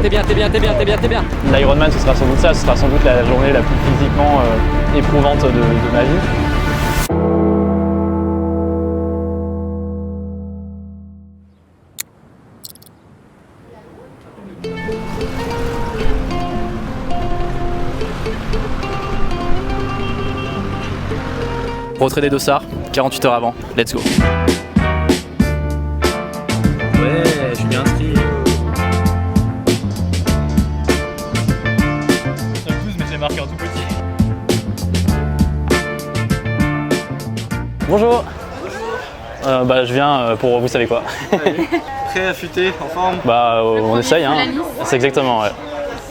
t'es bien. L'Ironman, ce sera sans doute ça, ce sera sans doute la journée la plus physiquement éprouvante de ma vie. Retrait des dossards, 48 heures avant, let's go. Ouais, je suis bien inscrit. C'est 12 mais c'est marqué en tout petit. Bonjour. Je viens pour vous savez quoi. Prêt, affûté, en forme? On essaye hein. C'est exactement ouais.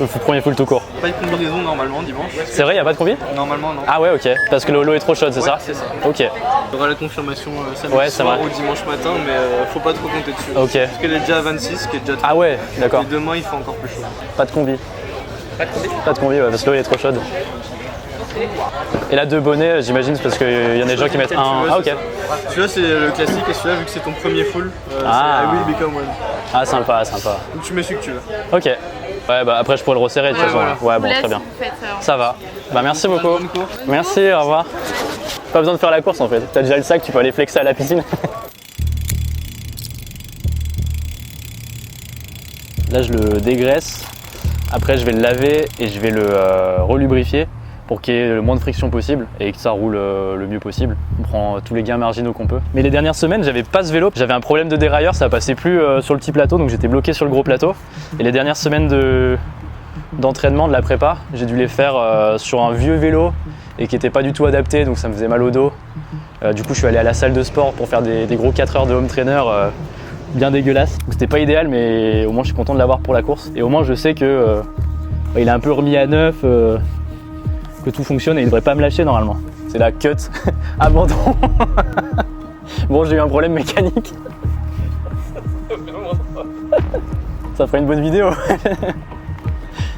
Le premier full tout court. Pas de combinaison normalement dimanche. C'est vrai, il n'y a pas de combi? Normalement non. Ah ouais ok, parce que l'eau est trop chaude c'est ça? C'est ça. Ok. Il y aura la confirmation samedi soir ou dimanche matin mais faut pas trop compter dessus. Ok. Parce qu'elle est déjà à 26, qui est déjà trop. Ah ouais, d'accord. Et demain il fait encore plus chaud. Pas de combi? Pas de combi? Pas de combi ouais, parce que l'eau est trop chaude. Et là deux bonnets j'imagine c'est parce qu'il y en a des gens qui mettent un... Ah ok. Celui-là c'est le classique et celui-là vu que c'est ton premier full, c'est I Will Become One. Ah sympa, sympa. Donc tu mets celui que tu veux. Ok. Ouais après je pourrais le resserrer de toute façon. Voilà. Ouais bon très bien. Ça va. Merci beaucoup. Merci, au revoir. Pas besoin de faire la course en fait. T'as déjà le sac, tu peux aller flexer à la piscine. Là je le dégraisse. Après je vais le laver et je vais le relubrifier pour qu'il y ait le moins de friction possible et que ça roule le mieux possible. On prend tous les gains marginaux qu'on peut. Mais les dernières semaines, j'avais pas ce vélo. J'avais un problème de dérailleur, ça passait plus sur le petit plateau, donc j'étais bloqué sur le gros plateau. Et les dernières semaines d'entraînement de la prépa, j'ai dû les faire sur un vieux vélo et qui n'était pas du tout adapté, donc ça me faisait mal au dos. Du coup, je suis allé à la salle de sport pour faire des gros 4 heures de home trainer bien dégueulasse. Donc c'était pas idéal, mais au moins je suis content de l'avoir pour la course. Et au moins je sais que il est un peu remis à neuf. Que tout fonctionne et il devrait pas me lâcher normalement. C'est la cut, abandon. Bon, j'ai eu un problème mécanique. Ça ferait une bonne vidéo.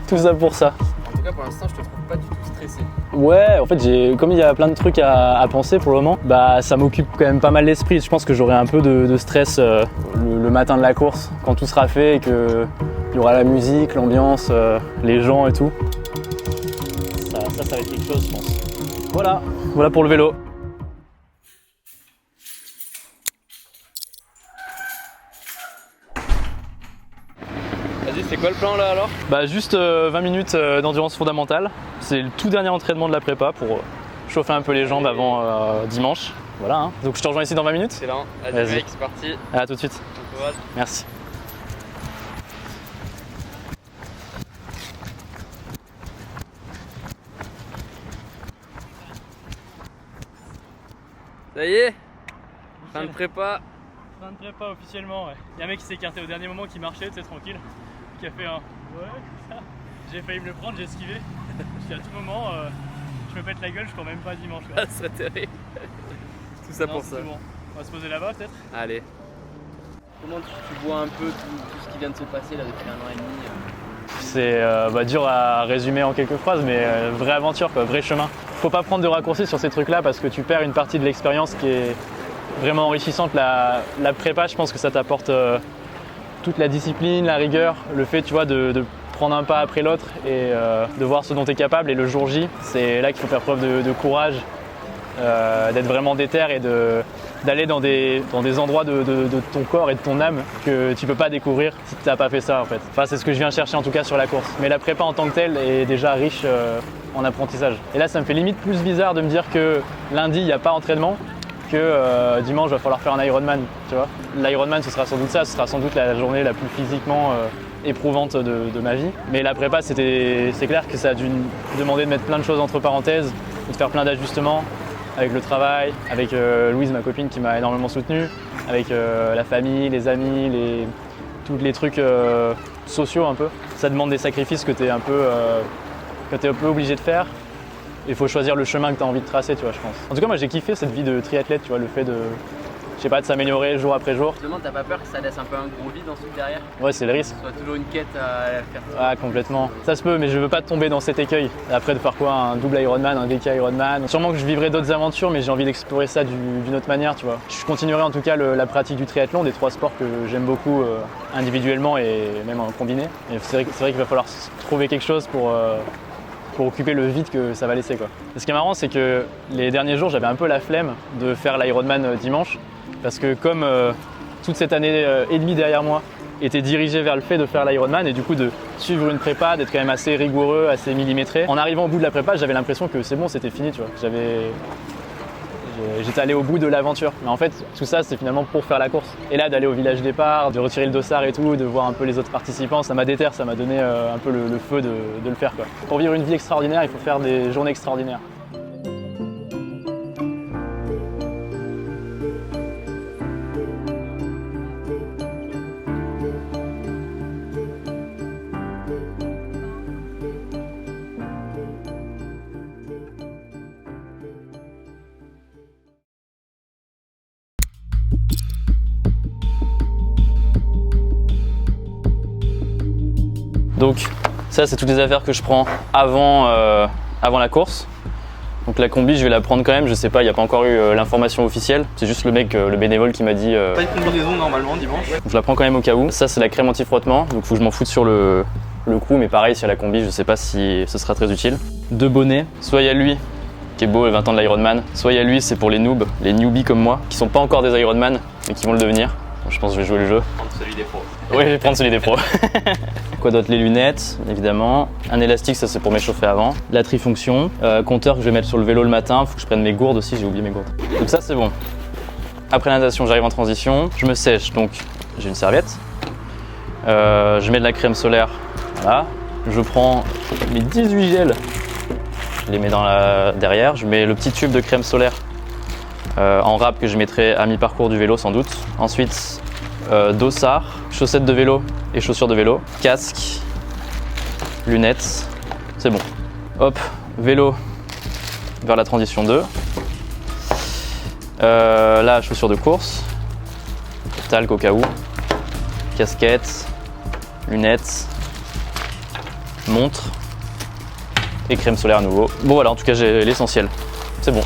Tout ça pour ça. En tout cas pour l'instant je te trouve pas du tout stressé. Ouais, en fait comme il y a plein de trucs à penser pour le moment, ça m'occupe quand même pas mal l'esprit. Je pense que j'aurai un peu de stress le matin de la course quand tout sera fait et qu'il y aura la musique, l'ambiance, les gens et tout. Ça va être quelque chose je pense. Voilà pour le vélo. Vas-y, c'est quoi le plan là alors? Juste 20 minutes d'endurance fondamentale. C'est le tout dernier entraînement de la prépa pour chauffer un peu les jambes avant dimanche. Voilà hein. Donc je te rejoins ici dans 20 minutes. Excellent, vas-y mec, c'est parti. À tout de suite. Merci. Ça y est, fin de prépa. Fin de prépa officiellement, ouais. Il y a un mec qui s'est écarté au dernier moment qui marchait, tu sais, tranquille, qui a fait un ouais, ça. J'ai failli me le prendre, j'ai esquivé. Puis à tout moment, je me pète la gueule, je cours même pas dimanche. Ah, ça serait terrible. Tout ça pour ça. Bon. On va se poser là-bas peut-être. Allez. Comment tu vois un peu tout ce qui vient de se passer là depuis 1 an et demi? C'est dur à résumer en quelques phrases, mais vraie aventure, quoi, vrai chemin. Faut pas prendre de raccourcis sur ces trucs-là parce que tu perds une partie de l'expérience qui est vraiment enrichissante. La prépa, je pense que ça t'apporte toute la discipline, la rigueur, le fait tu vois, de prendre un pas après l'autre et de voir ce dont tu es capable. Et le jour J, c'est là qu'il faut faire preuve de courage, d'être vraiment déter et d'aller dans des endroits de ton corps et de ton âme que tu peux pas découvrir si tu n'as pas fait ça en fait. Enfin, c'est ce que je viens chercher en tout cas sur la course. Mais la prépa en tant que telle est déjà riche en apprentissage. Et là, ça me fait limite plus bizarre de me dire que lundi, il n'y a pas entraînement, que dimanche, il va falloir faire un Ironman, tu vois. L'Ironman, ce sera sans doute ça, ce sera sans doute la journée la plus physiquement éprouvante de ma vie. Mais la prépa, c'est clair que ça a dû demander de mettre plein de choses entre parenthèses, de faire plein d'ajustements avec le travail, avec Louise, ma copine, qui m'a énormément soutenu, avec la famille, les amis, tous les trucs sociaux un peu. Ça demande des sacrifices que tu es un peu obligé de faire. Il faut choisir le chemin que tu as envie de tracer, tu vois, je pense. En tout cas, moi j'ai kiffé cette vie de triathlète, tu vois, le fait de je sais pas, de s'améliorer jour après jour. Justement, t'as pas peur que ça laisse un peu un gros vide ensuite derrière? Ouais, c'est le risque. Que ce soit toujours une quête à faire. Ah, complètement. Ça se peut, mais je veux pas tomber dans cet écueil. Après, de faire quoi? Un double Ironman, un DK Ironman. Sûrement que je vivrai d'autres aventures, mais j'ai envie d'explorer ça d'une autre manière, tu vois. Je continuerai en tout cas la pratique du triathlon, des 3 sports que j'aime beaucoup individuellement et même en combiné. Et c'est vrai qu'il va falloir trouver quelque chose pour occuper le vide que ça va laisser, quoi. Et ce qui est marrant, c'est que les derniers jours, j'avais un peu la flemme de faire l'Ironman dimanche, parce que comme toute cette année et demie derrière moi était dirigée vers le fait de faire l'Ironman et du coup de suivre une prépa, d'être quand même assez rigoureux, assez millimétré. En arrivant au bout de la prépa, j'avais l'impression que c'est bon, c'était fini, tu vois. J'étais allé au bout de l'aventure. Mais en fait, tout ça, c'est finalement pour faire la course. Et là, d'aller au village départ, de retirer le dossard et tout, de voir un peu les autres participants, ça m'a déterre, ça m'a donné un peu le feu de le faire, quoi. Pour vivre une vie extraordinaire, il faut faire des journées extraordinaires. Donc ça, c'est toutes les affaires que je prends avant la course. Donc la combi, je vais la prendre quand même, je sais pas, il n'y a pas encore eu l'information officielle. C'est juste le mec, le bénévole qui m'a dit... Pas de combinaison normalement dimanche. Donc je la prends quand même au cas où. Ça, c'est la crème anti-frottement, donc faut que je m'en foute sur le coup, mais pareil, sur la combi, je sais pas si ce sera très utile. 2 bonnets, soit il y a lui, qui est beau, le 20 ans de l'Ironman, soit il y a lui, c'est pour les noobs, les newbies comme moi, qui sont pas encore des Ironman, mais qui vont le devenir. Donc, je pense que je vais jouer le jeu. Prendre celui des pros. Oui, je vais prendre celui des pros. Quoi d'autre? Les lunettes, évidemment. Un élastique, ça c'est pour m'échauffer avant. La trifonction. Compteur que je vais mettre sur le vélo le matin. Faut que je prenne mes gourdes aussi, j'ai oublié mes gourdes. Donc ça c'est bon. Après la natation, j'arrive en transition. Je me sèche, donc j'ai une serviette. Je mets de la crème solaire. Voilà. Je prends mes 18 gels. Je les mets derrière. Je mets le petit tube de crème solaire en râpe que je mettrai à mi-parcours du vélo sans doute. Ensuite, dossard, chaussettes de vélo et chaussures de vélo, casque, lunettes, c'est bon. Hop, vélo vers la transition 2. Là, chaussures de course, talc au cas où, casquette, lunettes, montre et crème solaire à nouveau. Bon voilà, en tout cas j'ai l'essentiel, c'est bon.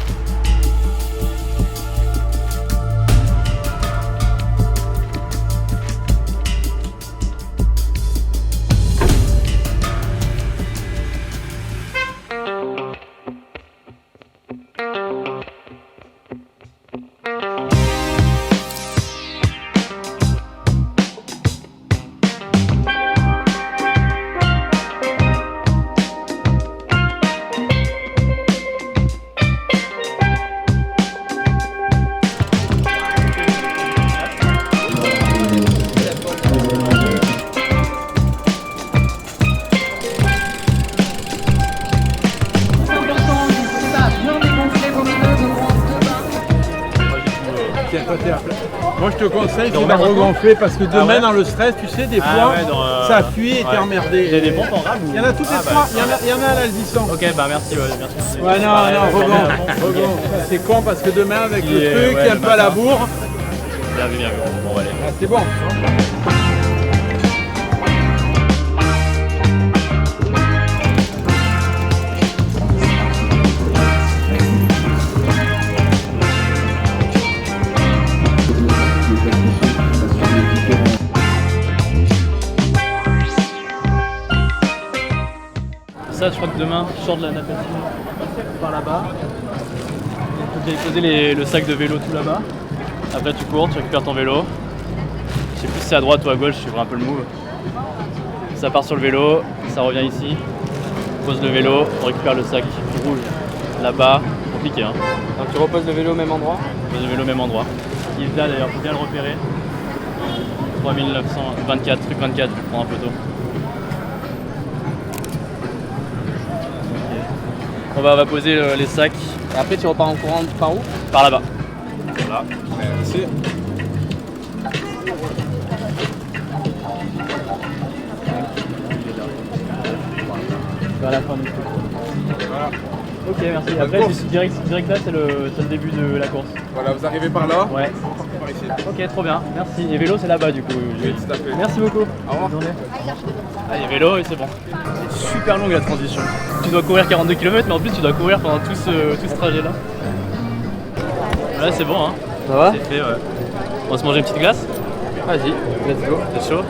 Moi je te conseille de la regonfler parce que demain dans le stress, tu sais, des fois ça fuit et t'es emmerdé. Il y a des pompes en rab ou... Il y en a toutes les trois, il y en a à l'Alzisson. Ok, bah merci, merci. Ouais, non, regon. C'est con parce que demain avec le truc, il y a un peu à la bourre. Bien vu. Bon, on va aller. Ah, c'est bon. Ça, je crois que demain, je sors de la natation par là-bas. Tu peux poser le sac de vélo tout là-bas. Après, tu cours, tu récupères ton vélo. Je sais plus si c'est à droite ou à gauche, je suivrai un peu le move. Ça part sur le vélo, ça revient ici. On pose le vélo, on récupère le sac rouge là-bas. Compliqué, hein. Donc tu reposes le vélo au même endroit? Je pose le vélo au même endroit. Il est là d'ailleurs, faut bien le repérer. 3924, truc 24, je vais prendre en photo. On va poser les sacs. Et après tu repars en courant par où? Par là-bas. Voilà. Ici. Vers la fin du truc. Voilà. Ok, merci. Après, direct là, c'est le début de la course. Voilà, vous arrivez par là. Ouais. par ici. Ok, trop bien, merci. Et vélo, c'est là-bas du coup. Oui, tout à fait. Merci beaucoup. Au revoir. Bonne journée. Allez, vélo et c'est bon. C'est super long la transition. Tu dois courir 42 km, mais en plus tu dois courir pendant tout ce trajet-là. Ouais, c'est bon, hein. Ça va? C'est fait, ouais. On va se manger une petite glace? Vas-y, let's go. C'est chaud.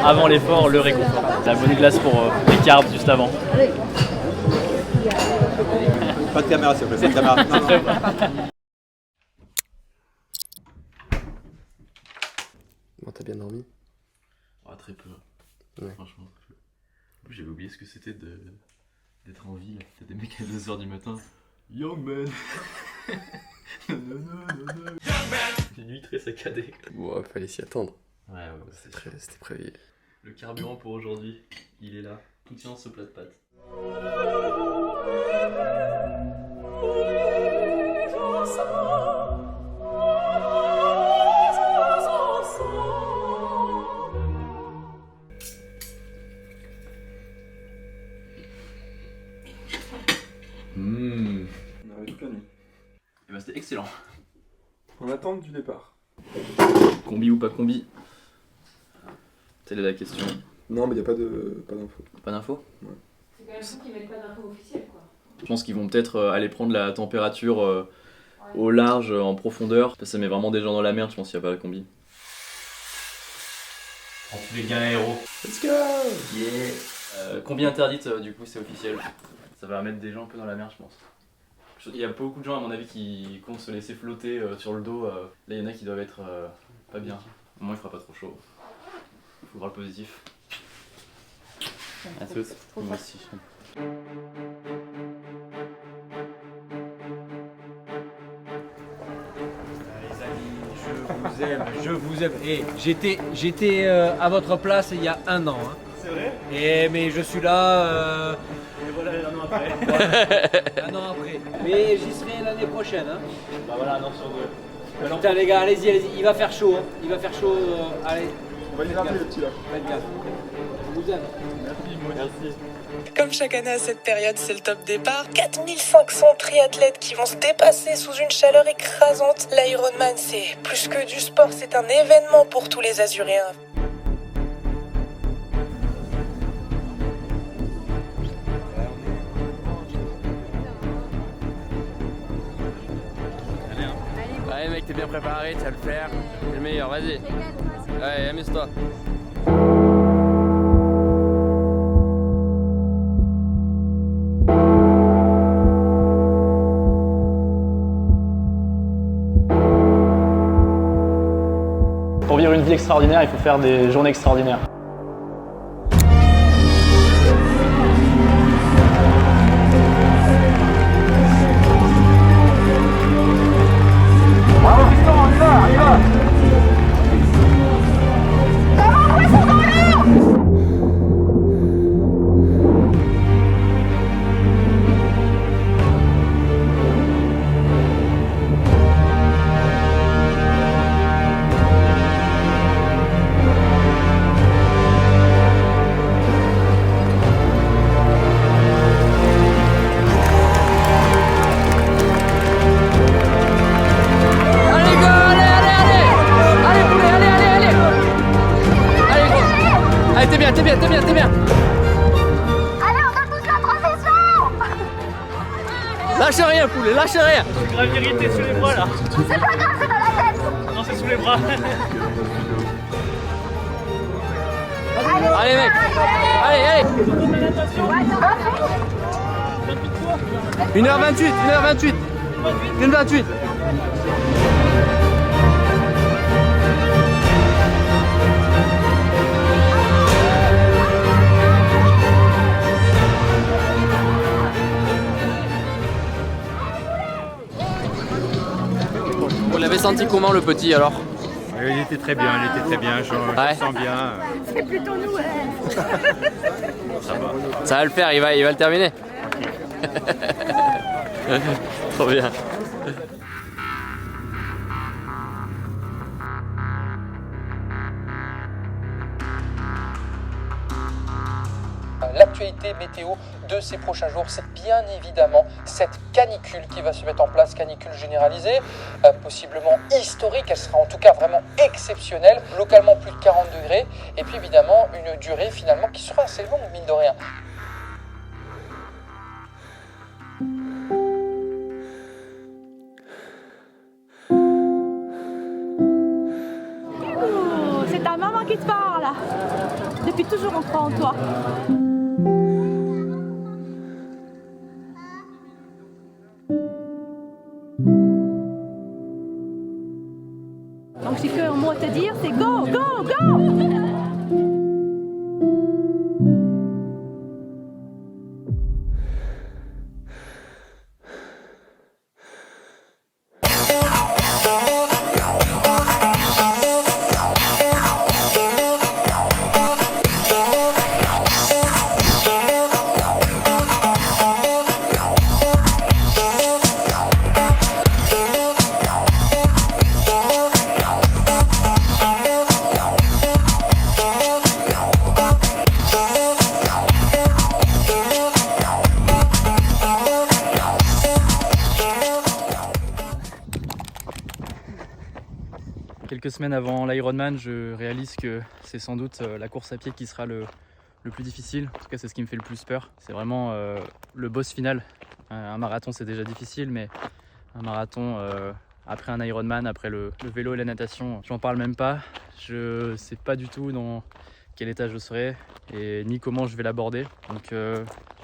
Avant l'effort, le réconfort. La bonne glace pour les carbs juste avant. Pas de caméra s'il vous plaît, pas de caméra. Non, non. Bon, t'as bien dormi? Ah, très peu. Ouais. Franchement, très peu. En plus, j'avais oublié ce que c'était d'être en ville. T'as des mecs à 2h du matin. Young man. Une nuit très saccadée. Bon, fallait s'y attendre. Ouais, c'est chaud. C'était prévu. Le carburant pour aujourd'hui, il est là. Tout tient ce plat de pâtes. On avait toute la nuit. Et bah, c'était excellent. En attente du départ. Combi ou pas combi? Telle est la question. Non, mais il n'y a pas d'infos. Pas d'infos? Ouais. C'est quand même fou qu'ils mettent pas d'infos officielles, quoi. Je pense qu'ils vont peut-être aller prendre la température au large, en profondeur. Ça met vraiment des gens dans la merde, je pense qu'il n'y a pas la combi. En tous les gains aéro. Let's go! Yeah. Combi interdite, du coup, c'est officiel. Ça va mettre des gens un peu dans la merde, je pense. Il y a beaucoup de gens, à mon avis, qui comptent se laisser flotter sur le dos. Là, il y en a qui doivent être pas bien. Au moins, il fera pas trop chaud. Il faudra le positif. À toutes. Moi aussi. Je vous aime. Et j'étais à votre place il y a 1 an. Hein. C'est vrai? Mais je suis là Et voilà, 1 an après. 1 an après. Mais j'y serai l'année prochaine. Hein. Bah voilà, 1 an sur 2. Putain les gars, allez-y, allez-y. Il va faire chaud. Hein. Il va faire chaud. Allez. On va y rappeler le petit là. Faites gaffe. Je vous aime. Merci. Comme chaque année à cette période, c'est le top départ. 4500 triathlètes qui vont se dépasser sous une chaleur écrasante. L'Ironman, c'est plus que du sport, c'est un événement pour tous les Azuréens. Allez mec, t'es bien préparé, tu vas le faire. T'es le meilleur, vas-y. Allez, amuse-toi. Pour vivre une vie extraordinaire, il faut faire des journées extraordinaires. T'es bien. Allez, on donne tous la transition. Lâche rien, poulet, lâche rien. Gravir, t'es sous les bras là. C'est pas grave, c'est dans la tête. Non, c'est sous les bras. Allez mec, allez. 1h28. 1h28. Vous l'avez senti comment le petit alors? Il était très bien, je Ouais. sens bien. C'est plutôt nous. Ça va le faire, il va le terminer. Trop bien. l'actualité météo de ces prochains jours, c'est bien évidemment cette canicule qui va se mettre en place, canicule généralisée, possiblement historique, elle sera en tout cas vraiment exceptionnelle, localement plus de 40 degrés, et puis évidemment une durée finalement qui sera assez longue mine de rien. C'est ta maman qui te parle. Depuis toujours on croit en toi. Donc j'ai qu'un mot à te dire, c'est go, go, go! Quelques semaines avant l'Ironman, je réalise que c'est sans doute la course à pied qui sera le plus difficile. En tout cas, c'est ce qui me fait le plus peur. C'est vraiment le boss final. Un marathon, c'est déjà difficile, mais un marathon après un Ironman, après le vélo et la natation, j'en parle même pas. Je sais pas du tout dans quel état je serai et ni comment je vais l'aborder. Donc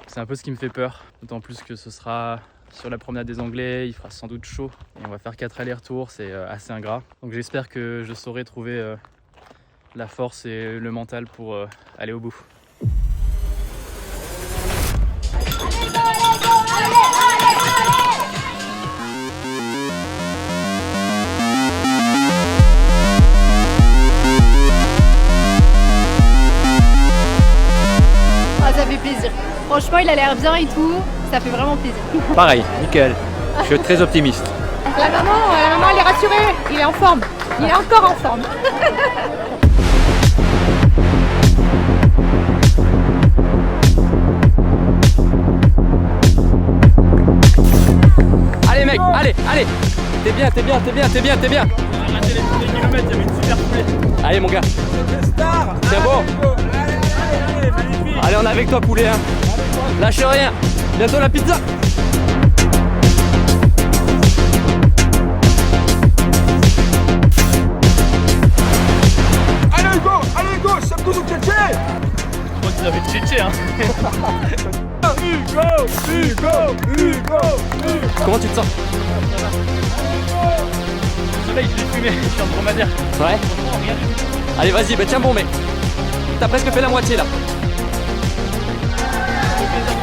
c'est un peu ce qui me fait peur. D'autant plus que ce sera sur la promenade des Anglais, il fera sans doute chaud et on va faire 4 allers-retours, c'est assez ingrat. Donc j'espère que je saurai trouver la force et le mental pour aller au bout. Ah, ça fait plaisir. Franchement, il a l'air bien et tout. Ça fait vraiment plaisir. Pareil, nickel. Je suis très optimiste. La maman, elle est rassurée. Il est en forme. Il est encore en forme. Allez mec, allez, allez. T'es bien. On a raté les premiers kilomètres, il y avait une super foulée. Allez mon gars. C'est bon. Allez, on est avec toi poulet hein. Lâche rien. Bientôt la pizza. Allez go, ça me donne tchétché. Je crois qu'ils avaient tchétché hein. Hugo. Comment tu te sens? Le soleil, je l'ai fumé, je suis en dromadaire. Ouais. Allez vas-y, bah tiens bon mec. T'as presque fait la moitié là.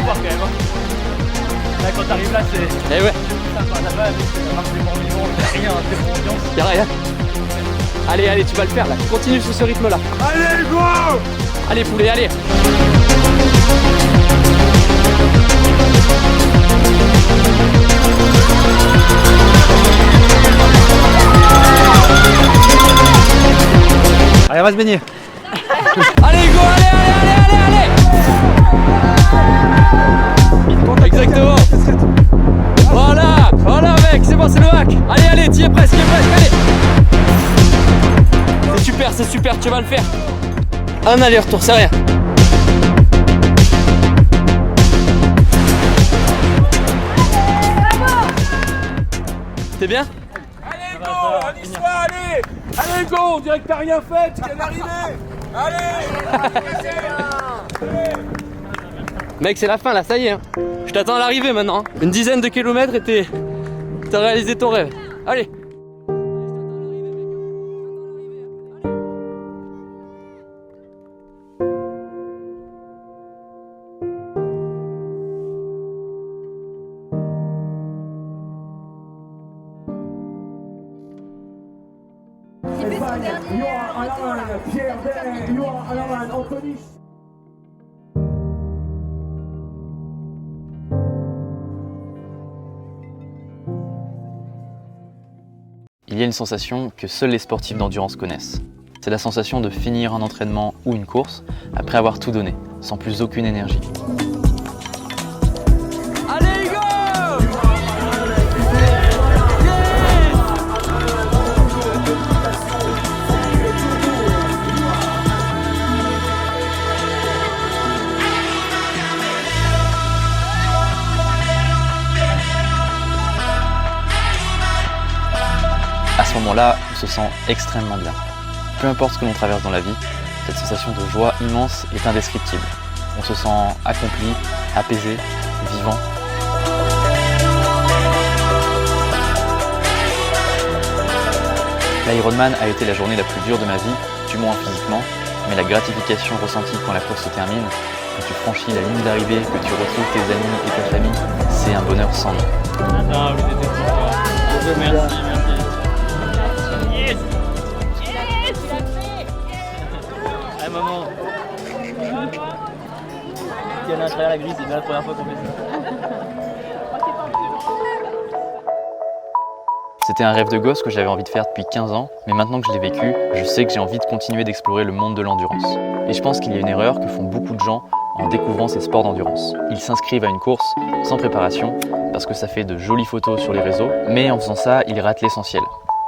Quand même, hein. Là, quand t'arrives là, c'est. Eh ouais. Sympa là-bas, avec la marche des morts-vivants, rien, c'est bon ambiance. Y'a rien. Allez, tu vas le faire là. Continue sur ce rythme là. Allez go. Allez poulet, allez. Allez, on va se baigner. Allez go, allez. Exactement. Voilà mec, c'est bon, c'est le hack. Allez, t'y es presque, allez. C'est super, tu vas le faire. Un aller-retour, c'est rien. T'es bien? Allez go, on y soit, allez go, on dirait que t'as rien fait, tu viens d'arriver. Allez. Mec, c'est la fin là, ça y est. Hein. Je t'attends à l'arrivée maintenant. Hein. Une dizaine de kilomètres et t'as réalisé ton rêve. Allez. Il y a une sensation que seuls les sportifs d'endurance connaissent. C'est la sensation de finir un entraînement ou une course après avoir tout donné. sans plus aucune énergie. Allez Hugo! À ce moment-là, on se sent extrêmement bien. Peu importe ce que l'on traverse dans la vie, cette sensation de joie immense est indescriptible. On se sent accompli, apaisé, vivant. L'Ironman a été la journée la plus dure de ma vie, du moins physiquement, mais la gratification ressentie quand la course se termine, quand tu franchis la ligne d'arrivée, que tu retrouves tes amis et ta famille, c'est un bonheur sans nom. Ah, vous êtes trop fort. Merci, merci. Yes! Yes! Tu l'as fait! Ah maman! Il y en a à travers la grille, c'est bien la première fois qu'on fait ça. C'était un rêve de gosse que j'avais envie de faire depuis 15 ans, mais maintenant que je l'ai vécu, je sais que j'ai envie de continuer d'explorer le monde de l'endurance. Et je pense qu'il y a une erreur que font beaucoup de gens en découvrant ces sports d'endurance. Ils s'inscrivent à une course sans préparation, parce que ça fait de jolies photos sur les réseaux, mais en faisant ça, ils ratent l'essentiel.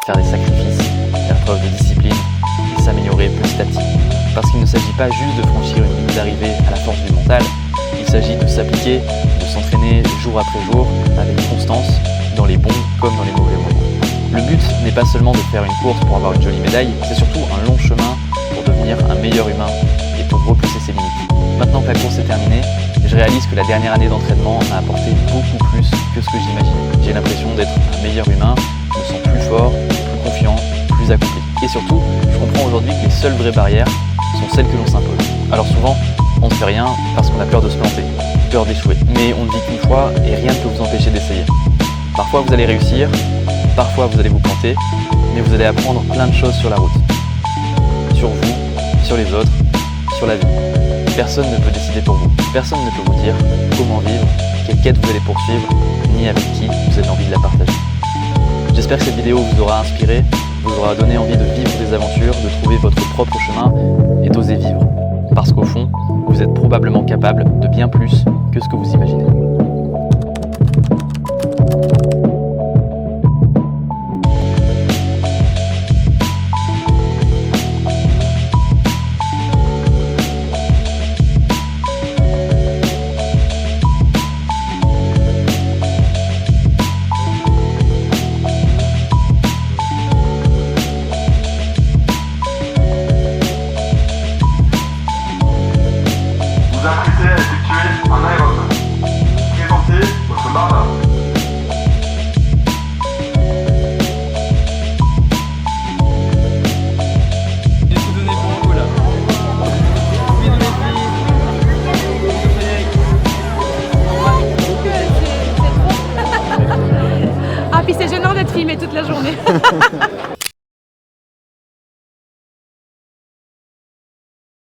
Faire des sacrifices, faire preuve de discipline et s'améliorer petit à petit. Parce qu'il ne s'agit pas juste de franchir une ligne d'arrivée à la force du mental, il s'agit de s'appliquer, de s'entraîner jour après jour, avec constance, dans les bons comme dans les mauvais moments. Le but n'est pas seulement de faire une course pour avoir une jolie médaille, c'est surtout un long chemin pour devenir un meilleur humain et pour repousser ses limites. Maintenant que la course est terminée, je réalise que la dernière année d'entraînement m'a apporté beaucoup plus que ce que j'imaginais. J'ai l'impression d'être un meilleur humain, je me sens plus fort, plus confiant, plus accompli. Et surtout, je comprends aujourd'hui que les seules vraies barrières sont celles que l'on s'impose. Alors souvent, on ne fait rien parce qu'on a peur de se planter, peur d'échouer. Mais on ne vit qu'une fois et rien ne peut vous empêcher d'essayer. Parfois vous allez réussir, parfois vous allez vous planter, mais vous allez apprendre plein de choses sur la route. Sur vous, sur les autres, sur la vie. Personne ne peut décider pour vous. Personne ne peut vous dire comment vivre, quelle quête vous allez poursuivre, ni avec qui vous avez envie de la partager. J'espère que cette vidéo vous aura inspiré, vous aura donné envie de vivre des aventures, de trouver votre propre chemin et d'oser vivre. Parce qu'au fond, vous êtes probablement capable de bien plus que ce que vous imaginez. Vous apprêtez à effectuer un Ironman. Présentez votre barre. J'ai tout donné pour vous là. Bisous les filles. Bisous Frédéric. Ah, puis c'est gênant d'être filmé toute la journée.